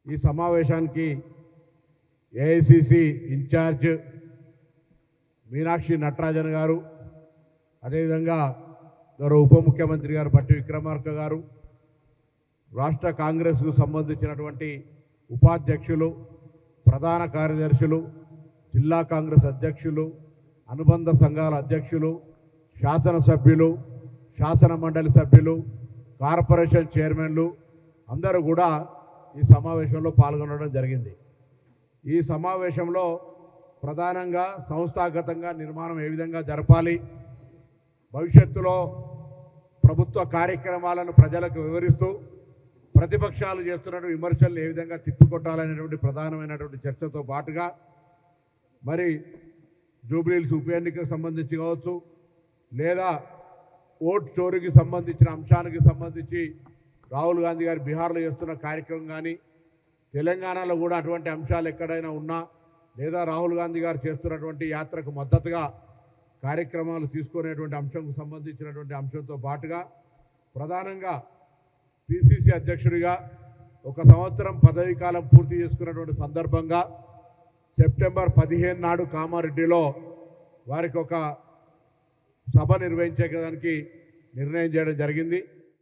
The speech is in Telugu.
ఈ సమావేశానికి ఏఐసిసి ఇన్ఛార్జ్ మీనాక్షి నటరాజన్ గారు, అదేవిధంగా గౌరవ ఉప ముఖ్యమంత్రి గారు భట్టి విక్రమార్క గారు, రాష్ట్ర కాంగ్రెస్కు సంబంధించినటువంటి ఉపాధ్యక్షులు, ప్రధాన కార్యదర్శులు, జిల్లా కాంగ్రెస్ అధ్యక్షులు, అనుబంధ సంఘాల అధ్యక్షులు, శాసనసభ్యులు, శాసన మండలి సభ్యులు, కార్పొరేషన్ చైర్మన్లు అందరూ కూడా ఈ సమావేశంలో పాల్గొనడం జరిగింది. ఈ సమావేశంలో ప్రధానంగా సంస్థాగతంగా నిర్మాణం ఏ విధంగా జరపాలి, భవిష్యత్తులో ప్రభుత్వ కార్యక్రమాలను ప్రజలకు వివరిస్తూ ప్రతిపక్షాలు చేస్తున్న విమర్శలను ఏ విధంగా తిప్పికొట్టాలనేటువంటి ప్రధానమైనటువంటి చర్చతో పాటుగా మరి జూబ్లీహిల్స్ ఉప ఎన్నికకు సంబంధించి కావచ్చు, లేదా ఓట్ చోరీకి సంబంధించిన అంశానికి సంబంధించి రాహుల్ గాంధీ గారు బీహార్లో చేస్తున్న కార్యక్రమం కానీ, తెలంగాణలో కూడా అటువంటి అంశాలు ఎక్కడైనా ఉన్నా, లేదా రాహుల్ గాంధీ గారు చేస్తున్నటువంటి యాత్రకు మద్దతుగా కార్యక్రమాలు తీసుకునేటువంటి అంశంకు సంబంధించినటువంటి అంశంతో పాటుగా ప్రధానంగా పిసిసి అధ్యక్షుడిగా 1 సంవత్సరం పదవీ కాలం పూర్తి చేసుకున్నటువంటి సందర్భంగా సెప్టెంబర్ 15 నాడు కామారెడ్డిలో వారికి ఒక సభ నిర్వహించేదానికి నిర్ణయం చేయడం జరిగింది.